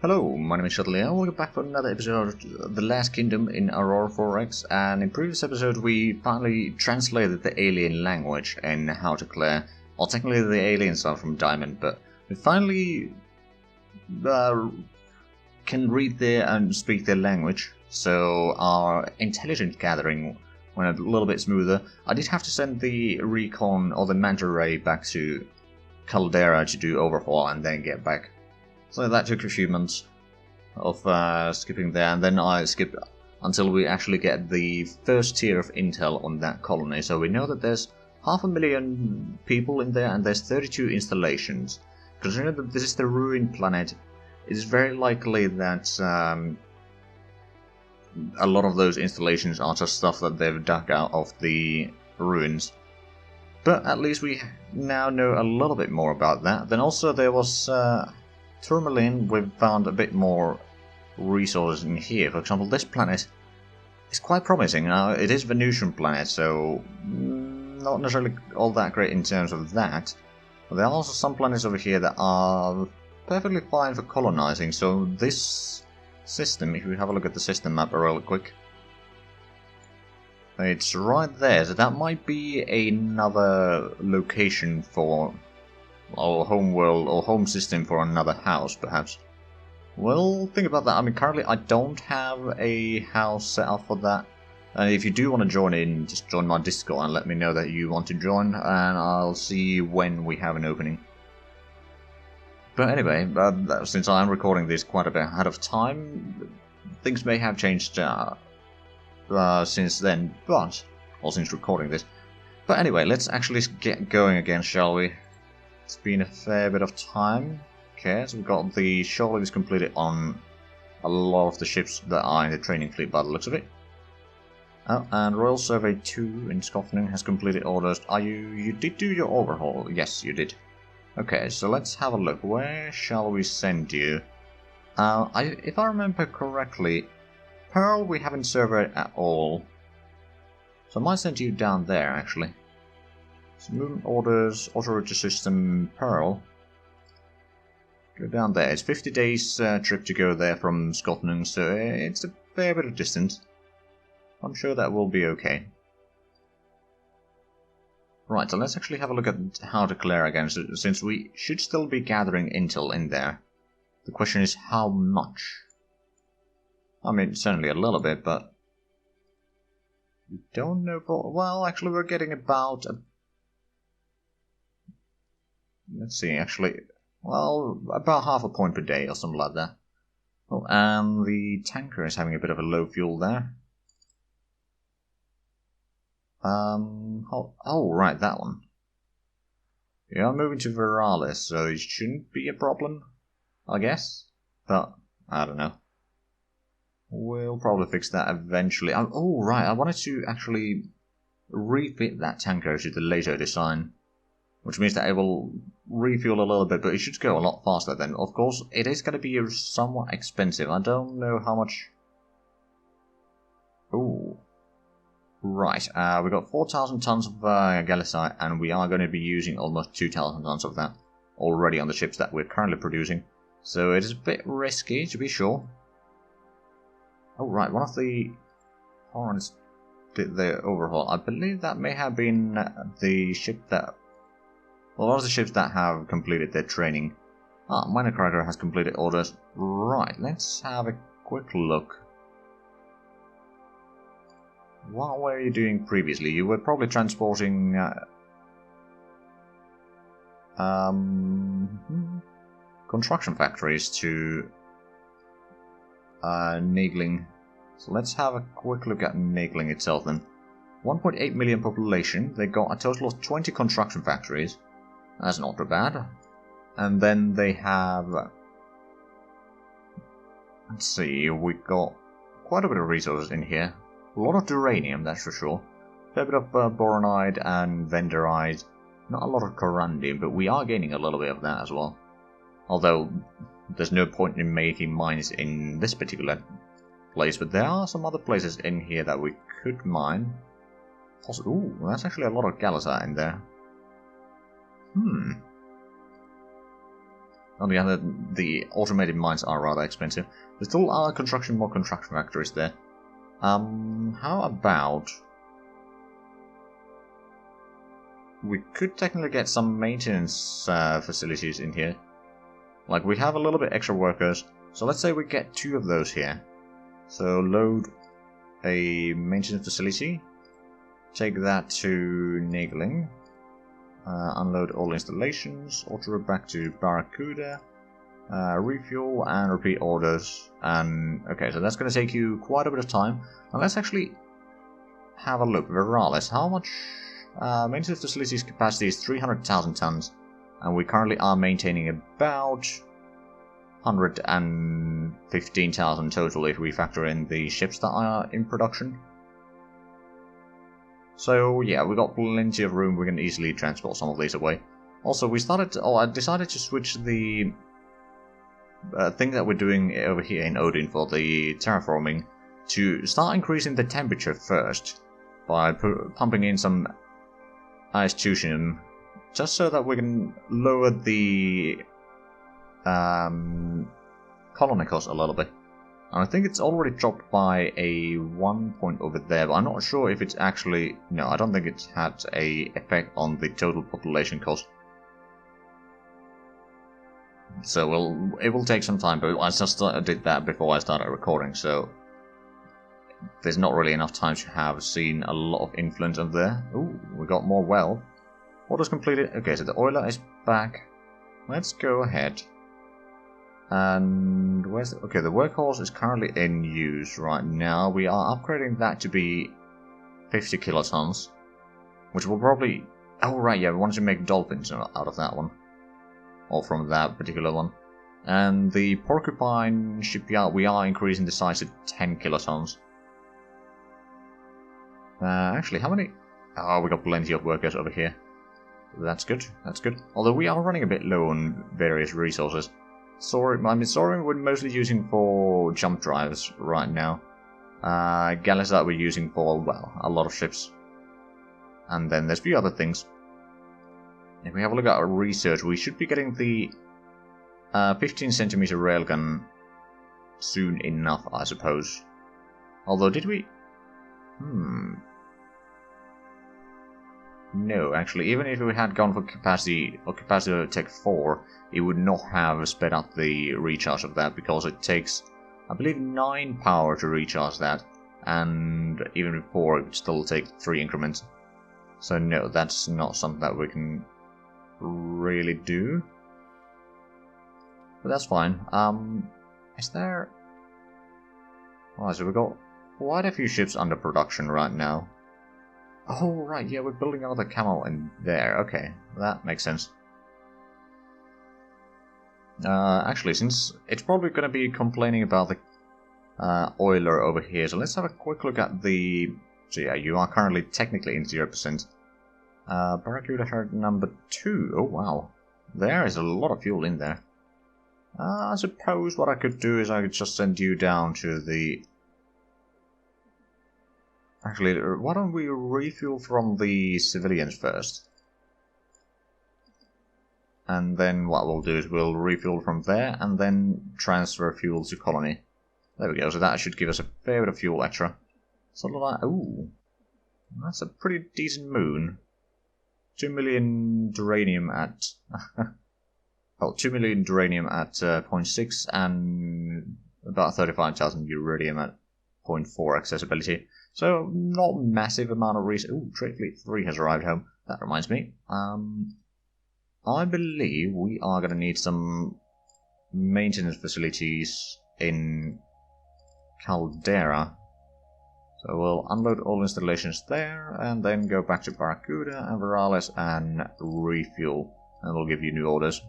Hello, my name is Zhatelier. Welcome back for another episode of The Last Kingdom in Aurora 4X, and in previous episode we finally translated the alien language in Zhatelier. Well, technically the aliens are from Diamond, but we finally can read their and speak their language, so our intelligence gathering went a little bit smoother. I did have to send the recon or the manta ray back to Caldera to do overhaul and then get back. So that took a few months of skipping there, and then I skipped until we actually get the first tier of intel on that colony. So we know that there's 500,000 people in there and there's 32 installations. Considering that this is the ruined planet, it is very likely that a lot of those installations are just stuff that they've dug out of the ruins. But at least we now know a little bit more about that. Then also there was Tourmaline. We've found a bit more resources in here. For example, this planet is quite promising. It is Venusian planet, so not necessarily all that great in terms of that. But there are also some planets over here that are perfectly fine for colonizing. So this system, if we have a look at the system map real quick, it's right there. So that might be another location for our home world or home system for another house, perhaps. Well, think about that. I mean, currently I don't have a house set up for that. And if you do want to join in, just join my Discord and let me know that you want to join, and I'll see when we have an opening. But anyway, since I am recording this quite a bit ahead of time, things may have changed since then, or since recording this. But anyway, let's actually get going again, shall we? It's been a fair bit of time. Okay, so we've got the shore is completed on a lot of the ships that are in the training fleet by the looks of it. Oh, and Royal Survey 2 in Scotland has completed orders. You did do your overhaul? Yes, you did. Okay, so let's have a look. Where shall we send you? If I remember correctly, Pearl we haven't surveyed at all. So I might send you down there, actually. So movement orders, auto-route system, Pearl. Go down there. It's 50 days trip to go there from Scotland, so it's a fair bit of distance. I'm sure that will be okay. Right, so let's actually have a look at Zhatelier again, since we should still be gathering intel in there. The question is how much? I mean, certainly a little bit, but we don't know for... Well, actually we're getting about... Let's see, actually... Well, about half a point per day or something like that. Oh, and the tanker is having a bit of a low fuel there. Oh, right, that one. Yeah, I'm moving to Viralis, so it shouldn't be a problem, I guess. But, I don't know. We'll probably fix that eventually. Oh, right, I wanted to actually refit that tanker to the later design, which means that it will refuel a little bit, but it should go a lot faster then. Of course, it is going to be somewhat expensive. I don't know how much... Ooh. Right, we got 4,000 tons of Galicite, and we are going to be using almost 2,000 tons of that already on the ships that we're currently producing. So it is a bit risky, to be sure. Oh, right, one of the horns did the overhaul. I believe that may have been the ship that... Well, one of the ships that have completed their training. Minor Cracker has completed orders. Right, let's have a quick look. What were you doing previously? You were probably transporting... construction factories to... Nagling. So let's have a quick look at Nagling itself then. 1.8 million population. They got a total of 20 construction factories. That's not too bad. And then they have... Let's see, we got quite a bit of resources in here. A lot of duranium, that's for sure. A fair bit of boronite and vendorite. Not a lot of corundium, but we are gaining a little bit of that as well. Although, there's no point in making mines in this particular place, but there are some other places in here that we could mine. Ooh, that's actually a lot of Galicite in there. On the other, the automated mines are rather expensive. There still are more construction factories there. How about... we could technically get some maintenance facilities in here. Like, we have a little bit extra workers, so let's say we get 2 of those here. So load a maintenance facility, take that to Nageling, unload all installations, auto back to Barracuda, refuel and repeat orders. And okay, so that's going to take you quite a bit of time. And let's actually have a look. Veralis, how much maintenance facilities capacity is 300,000 tons, and we currently are maintaining about 115,000 total if we factor in the ships that are in production. So yeah, we got plenty of room. We can easily transport some of these away. Also, I decided to switch the thing that we're doing over here in Odin for the terraforming to start increasing the temperature first by pumping in some Ice-Tusium, just so that we can lower the colony cost a little bit. And I think it's already dropped by a 1 point over there, but I'm not sure if it's actually... no, I don't think it's had a effect on the total population cost. So it will take some time, but I just did that before I started recording, so there's not really enough time to have seen a lot of influence of there. Ooh, we got more well. Orders completed. Okay, so the oiler is back. Let's go ahead. And where's the... okay, the workhorse is currently in use right now. We are upgrading that to be 50 kilotons, which will probably... oh right, yeah, we wanted to make dolphins out of that one. Or from that particular one. And the Porcupine shipyard, we are increasing the size to 10 kilotons. Actually, how many... oh, we got plenty of workers over here. That's good, that's good. Although we are running a bit low on various resources. Soaring we're mostly using for jump drives right now. Galleys that we're using for, well, a lot of ships. And then there's a few other things. If we have a look at our research, we should be getting the 15 centimeter railgun soon enough, I suppose. Although, did we... no, actually, even if we had gone for capacity or capacitor tech 4, it would not have sped up the recharge of that, because it takes, I believe, 9 power to recharge that, and even before it would still take 3 increments. So no, that's not something that we can really do. But that's fine. Is there... oh, so we've got quite a few ships under production right now. Oh, right, yeah, we're building another camel in there. Okay, that makes sense. Actually, since it's probably going to be complaining about the oiler over here, so let's have a quick look at the... so yeah, you are currently technically in 0%. Barracuda herd number 2. Oh, wow. There is a lot of fuel in there. I suppose what I could do is I could just send you down to the... actually, why don't we refuel from the civilians first? And then what we'll do is we'll refuel from there and then transfer fuel to colony. There we go, so that should give us a fair bit of fuel extra. Sort of like, ooh, that's a pretty decent moon. 2 million duranium at... well, 2 million duranium at 0.6 and about 35,000 uranium at 0.4 accessibility. So, not massive amount of research. Ooh, Trade Fleet 3 has arrived home. That reminds me. I believe we are going to need some maintenance facilities in Caldera. So we'll unload all installations there, and then go back to Barracuda and Veralis and refuel. And we'll give you new orders.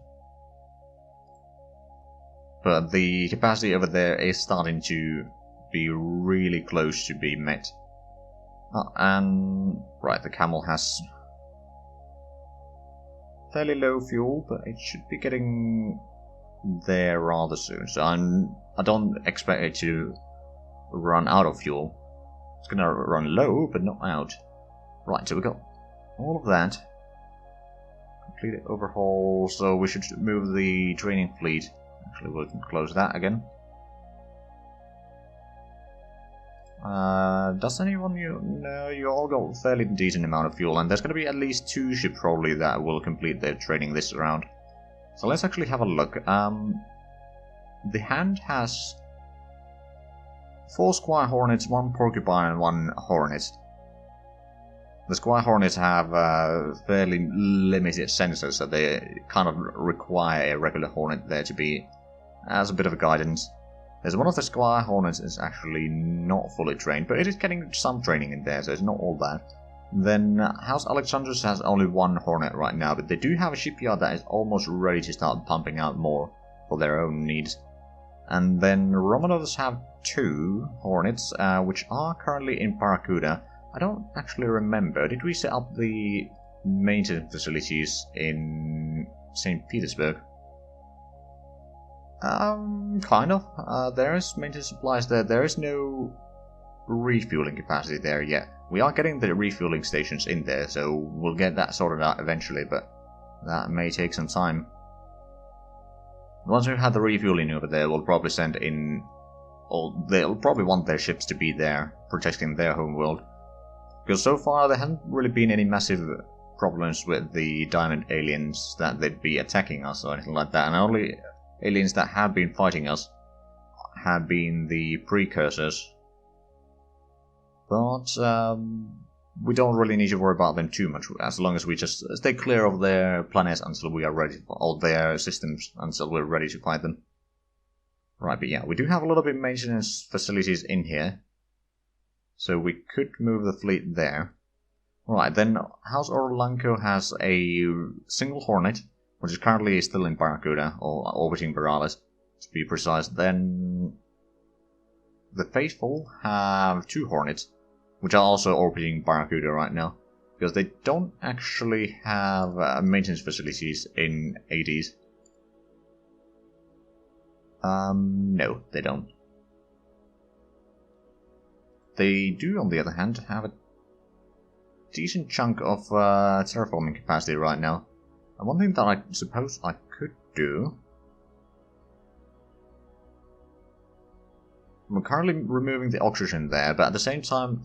But the capacity over there is starting to be really close to being met. And right, the camel has fairly low fuel, but it should be getting there rather soon. So I don't expect it to run out of fuel. It's gonna run low, but not out. Right, so we got all of that. complete overhaul, so we should move the training fleet. Actually, we can close that again. Does anyone no, you all got a fairly decent amount of fuel, and there's going to be at least 2 ships probably that will complete their training this round. So let's actually have a look. The Hand has 4 Squire Hornets, 1 Porcupine, and 1 Hornet. The Squire Hornets have fairly limited sensors, so they kind of require a regular Hornet there to be as a bit of a guidance. There's one of the Squire Hornets is actually not fully trained, but it is getting some training in there, so it's not all bad. Then House Alexandrus has only 1 Hornet right now, but they do have a shipyard that is almost ready to start pumping out more for their own needs. And then Romanovs have 2 Hornets, which are currently in Barracuda. I don't actually remember, did we set up the maintenance facilities in St. Petersburg? Kind of. There is maintenance supplies there. There is no refueling capacity there yet. We are getting the refueling stations in there, so we'll get that sorted out eventually, but that may take some time. Once we've had the refueling over there, we'll probably send in... or they'll probably want their ships to be there, protecting their homeworld. Because so far there haven't really been any massive problems with the diamond aliens that they'd be attacking us or anything like that, and only aliens that have been fighting us have been the precursors. But we don't really need to worry about them too much, as long as we just stay clear of their planets until we are ready, or their systems until we're ready to fight them. Right, but yeah, we do have a little bit of maintenance facilities in here, so we could move the fleet there. Right, then House Orlanco has a single Hornet, which is currently still in Barracuda, or orbiting Borealis, to be precise. Then the Faithful have 2 Hornets, which are also orbiting Barracuda right now, because they don't actually have maintenance facilities in Hades. No, they don't. They do, on the other hand, have a decent chunk of terraforming capacity right now. And one thing that I suppose I could do... We're currently removing the oxygen there, but at the same time...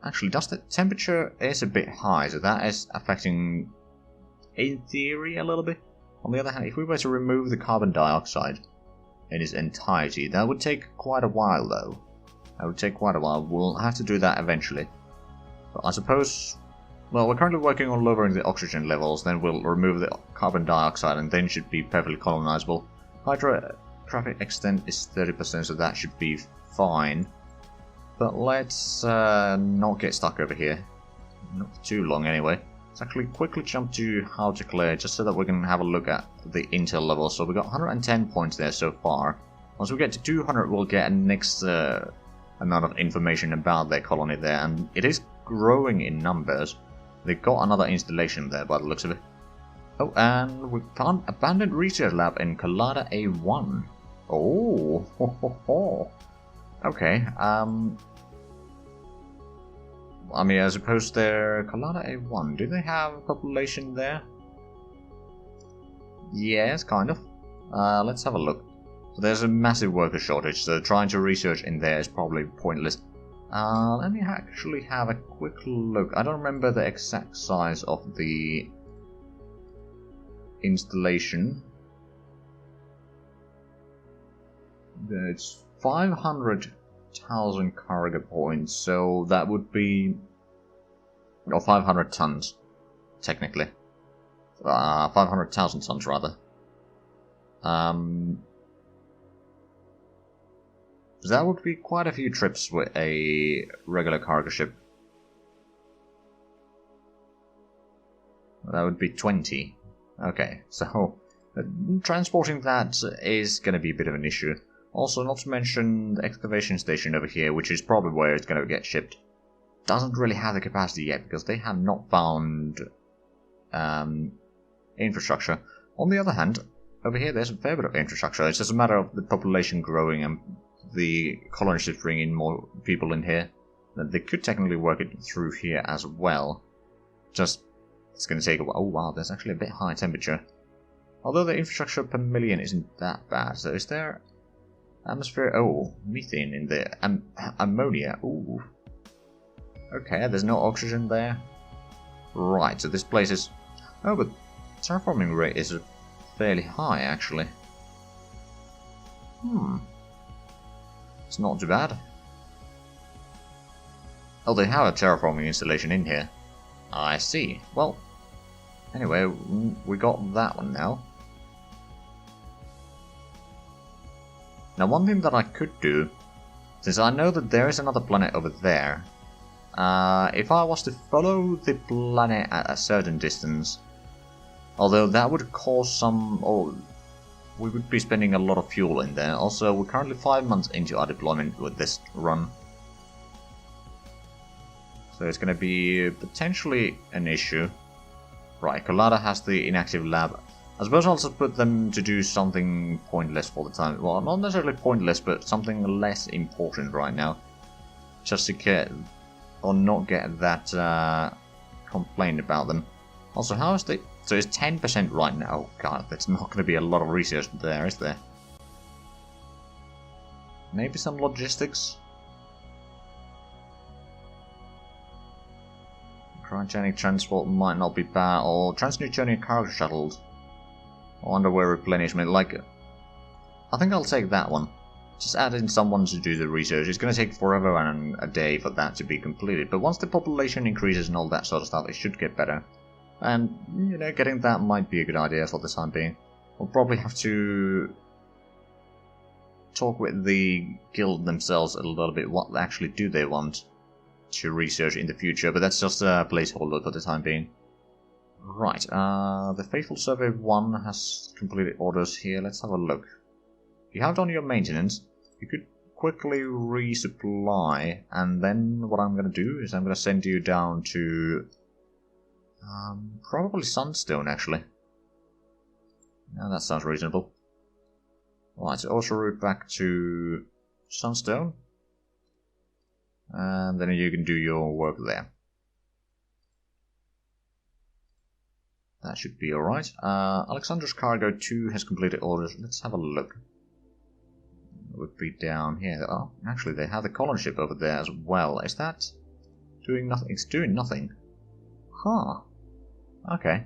Actually, the temperature is a bit high, so that is affecting, in theory, a little bit. On the other hand, if we were to remove the carbon dioxide in its entirety, that would take quite a while, though. That would take quite a while. We'll have to do that eventually. But I suppose... Well, we're currently working on lowering the oxygen levels, then we'll remove the carbon dioxide, and then should be perfectly colonizable. Hydro traffic extent is 30%, so that should be fine. But let's not get stuck over here. Not for too long, anyway. Let's actually quickly jump to Zhatelier, just so that we can have a look at the intel level. So we got 110 points there so far. Once we get to 200, we'll get a next amount of information about their colony there, and it is growing in numbers. They've got another installation there by the looks of it. Oh, and we found abandoned research lab in Colada A1. Oh, ho, ho, ho. Okay, I mean, I suppose they're Colada A1. Do they have a population there? Yes, kind of. Let's have a look. So there's a massive worker shortage, so trying to research in there is probably pointless. Let me actually have a quick look. I don't remember the exact size of the installation. It's 500,000 cargo points, so that would be... or 500 tons, technically. 500,000 tons, rather. That would be quite a few trips with a regular cargo ship. That would be 20. Okay, so transporting that is going to be a bit of an issue. Also, not to mention the excavation station over here, which is probably where it's going to get shipped. Doesn't really have the capacity yet, because they have not found infrastructure. On the other hand, over here there's a fair bit of infrastructure. It's just a matter of the population growing and the colony ships bringing more people in here. They could technically work it through here as well. Just It's going to take a while. Oh wow, there's actually a bit high temperature. Although the infrastructure per million isn't that bad. So is there atmosphere? Oh, methane in there. Ammonia. Ooh. Okay, there's no oxygen there. Right, so this place is... Oh, but terraforming rate is fairly high, actually. It's not too bad. Oh, they have a terraforming installation in here. I see. Well, anyway, we got that one now. Now, one thing that I could do, since I know that there is another planet over there, if I was to follow the planet at a certain distance, although that would cause some... Oh, we would be spending a lot of fuel in there. Also, we're currently 5 months into our deployment with this run. So it's going to be potentially an issue. Right, Colada has the inactive lab. I suppose I'll also put them to do something pointless for the time. Well, not necessarily pointless, but something less important right now. Just to get... or not get that complaint about them. Also, how is the... So it's 10% right now. Oh god, that's not going to be a lot of research there, is there? Maybe some logistics? Cryogenic transport might not be bad, or Transnewtonian cargo shuttles. Or underwear replenishment, like... I think I'll take that one. Just add in someone to do the research. It's going to take forever and a day for that to be completed, but once the population increases and all that sort of stuff, it should get better. And, you know, getting that might be a good idea for the time being. We'll probably have to talk with the guild themselves a little bit. What actually do they want to research in the future, but that's just a placeholder for the time being. Right, the Faithful Survey 1 has completed orders here. Let's have a look. You have done your maintenance. You could quickly resupply, and then what I'm going to do is I'm going to send you down to probably Sunstone, actually. Yeah, that sounds reasonable. Right, so also route back to Sunstone, and then you can do your work there. That should be alright. Alexandrus Cargo 2 has completed orders. Let's have a look. It would be down here. Oh, actually, they have the colony ship over there as well. Is that doing nothing? It's doing nothing. Huh. Okay.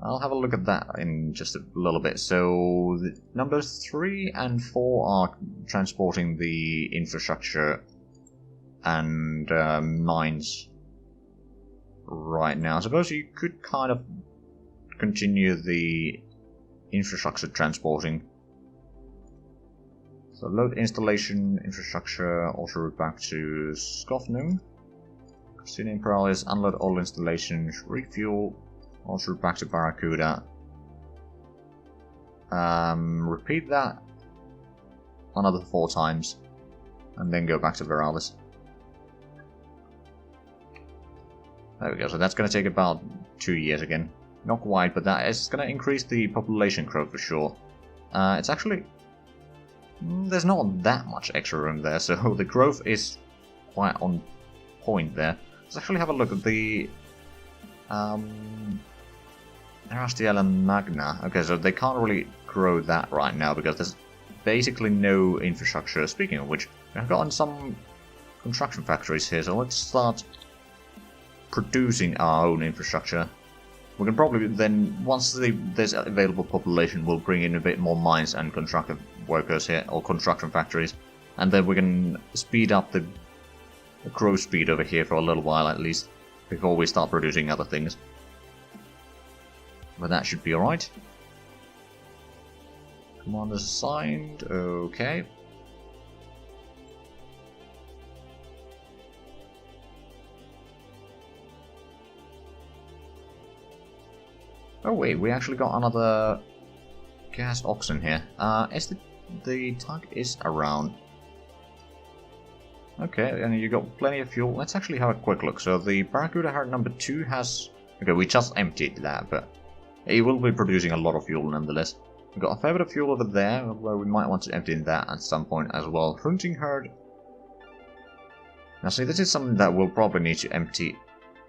I'll have a look at that in just a little bit. So, the numbers 3 and 4 are transporting the infrastructure and mines right now. I suppose you could kind of continue the infrastructure transporting. So load installation, infrastructure, also route back to Skofnung. Christina Imperialis, unload all installations, refuel, also route back to Barracuda. Repeat that another 4 times, and then go back to Veralis. There we go, so that's going to take about 2 years again. Not quite, but that is going to increase the population growth for sure. It's actually... There's not that much extra room there, so the growth is quite on point there. Let's actually have a look at the... Erastiel and Magna. Okay, so they can't really grow that right now, because there's basically no infrastructure. Speaking of which, I've gotten some construction factories here, so let's start producing our own infrastructure. We can probably then, once there's available population, we'll bring in a bit more mines and construction workers here, or construction factories, and then we can speed up the growth speed over here for a little while at least, before we start producing other things. But that should be alright. Commanders assigned, okay. Oh wait, we actually got another gas oxen here. Is the tank is around. Okay, and you got plenty of fuel. Let's actually have a quick look. So the Barracuda Heart number 2 has... Okay, we just emptied that, but it will be producing a lot of fuel nonetheless. We've got a fair bit of fuel over there, where we might want to empty that at some point as well. Hunting Herd. Now see, this is something that we'll probably need to empty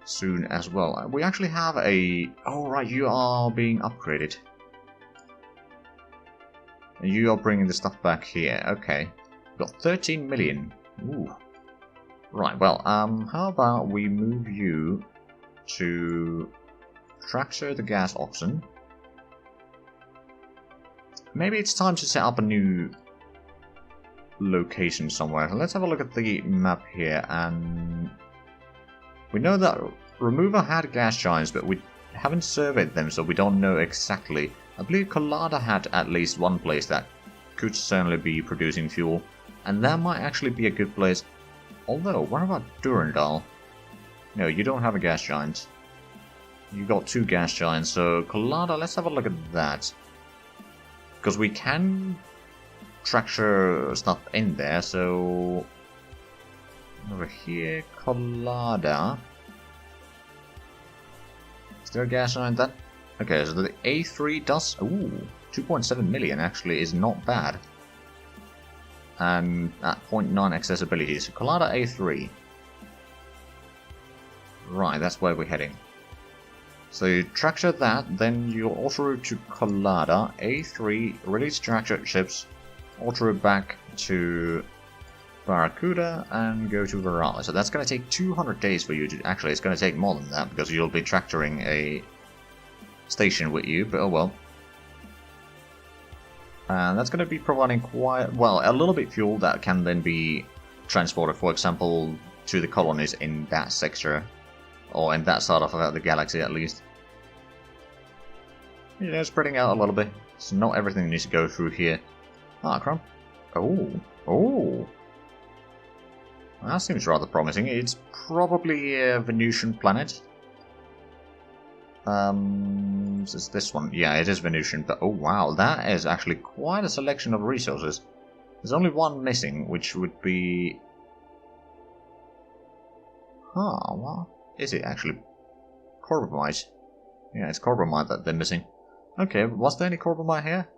soon as well. We actually have a... Oh, right, you are being upgraded. And you are bringing the stuff back here. Okay. We've got 13 million. Ooh. Right, well, how about we move you to tractor the gas oxen. Maybe it's time to set up a new location somewhere. Let's have a look at the map here, and we know that Remover had gas giants, but we haven't surveyed them, so we don't know exactly. I believe Collada had at least one place that could certainly be producing fuel, and that might actually be a good place. Although, what about Durandal? No, you don't have a gas giant. You got 2 gas giants, so Collada, let's have a look at that. Because we can tractor stuff in there, so... Over here, Collada. Is there a gas giant that... Okay, so the A3 does... Ooh, 2.7 million actually is not bad. And at 0.9 accessibility, so Collada A3. Right, that's where we're heading. So you tractor that, then you auto route to Collada, A3, release tractor ships, auto route back to Barracuda, and go to Varala. So that's going to take 200 days for you to... Actually, it's going to take more than that, because you'll be tractoring a station with you, but oh well. And that's going to be providing quite, well, a little bit fuel that can then be transported, for example, to the colonies in that sector, or in that side of the galaxy at least. You know, spreading out a little bit, so not everything needs to go through here. Ah, crap. Oh, oh. That seems rather promising. It's probably a Venusian planet. Is this one? Yeah, it is Venusian, but oh wow, that is actually quite a selection of resources. There's only one missing, which would be... Huh, what is it actually? Corbomite. Yeah, it's Corbomite that they're missing. Okay, was there any Corbomite here?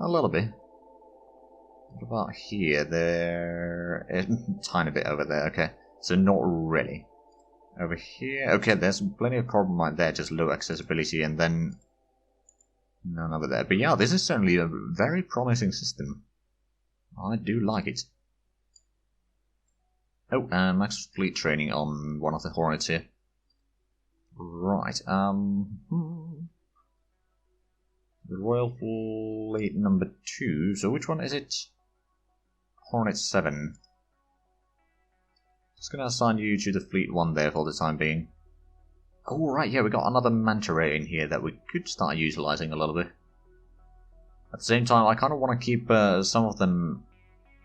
A little bit. What about here? There... A tiny bit over there, okay. So not really. Over here, okay, there's plenty of Corbomite there, just low accessibility, and then none over there. But yeah, this is certainly a very promising system. I do like it. Oh, and max fleet training on one of the Hornets here. Right, the Royal Fleet number 2, so which one is it? Hornet 7. Just gonna assign you to the fleet 1 there for the time being. Oh right, yeah, we got another manta ray in here that we could start utilizing a little bit. At the same time, I kind of want to keep some of them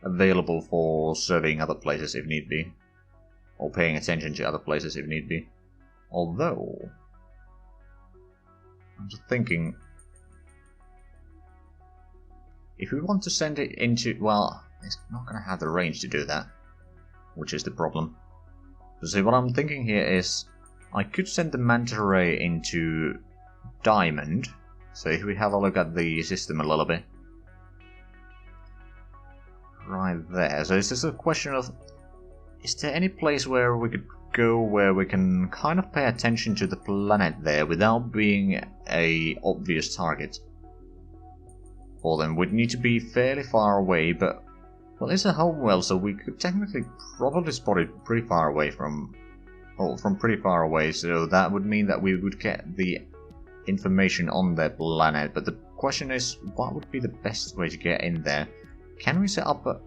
available for surveying other places if need be. Or paying attention to other places if need be. Although... I'm just thinking... If we want to send it into... Well, it's not going to have the range to do that. Which is the problem. So see, what I'm thinking here is... I could send the manta ray into Diamond. So if we have a look at the system a little bit. Right there. So it's just a question of... Is there any place where we could go where we can kind of pay attention to the planet there without being a obvious target? For them, we'd need to be fairly far away, but... Well, it's a homeworld, so we could technically probably spot it pretty far away from... Oh, from pretty far away, so that would mean that we would get the information on their planet. But the question is, what would be the best way to get in there? Can we set up a...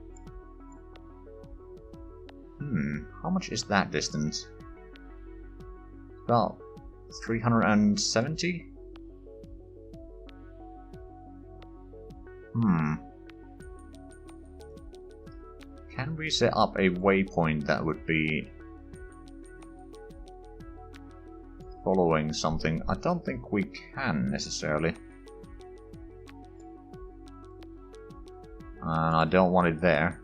how much is that distance? About 370? Can we set up a waypoint that would be following something? I don't think we can necessarily. And I don't want it there.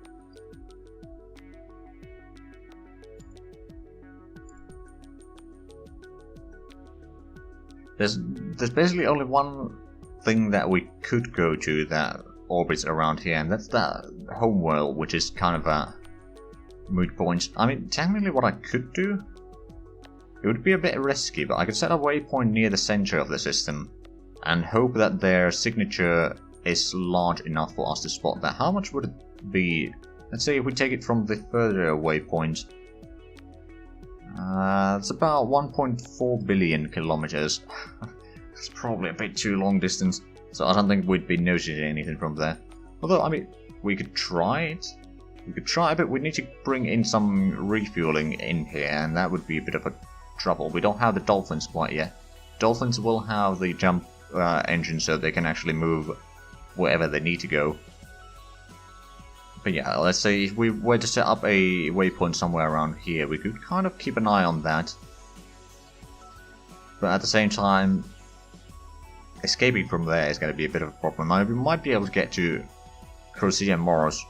There's basically only one thing that we could go to that orbits around here, and that's the homeworld, which is kind of a moot point. I mean, technically what I could do It would be a bit risky, but I could set a waypoint near the center of the system and hope that their signature is large enough for us to spot that. How much would it be? Let's say if we take it from the further waypoint. It's about 1.4 billion kilometers. It's probably a bit too long distance, so I don't think we'd be noticing anything from there. Although, I mean, we could try it. We could try, but we need to bring in some refueling in here, and that would be a bit of a trouble. We don't have the dolphins quite yet. Dolphins will have the jump engine, so they can actually move wherever they need to go. But yeah, let's say if we were to set up a waypoint somewhere around here, we could kind of keep an eye on that. But at the same time, escaping from there is going to be a bit of a problem. I mean, we might be able to get to Crocea Moros,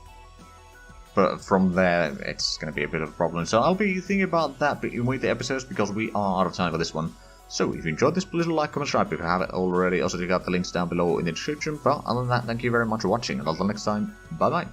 but from there it's going to be a bit of a problem. So I'll be thinking about that with the episodes, because we are out of time for this one. So if you enjoyed this, please like, comment, subscribe if you haven't already. Also check out the links down below in the description. But other than that, thank you very much for watching, and until next time, bye bye.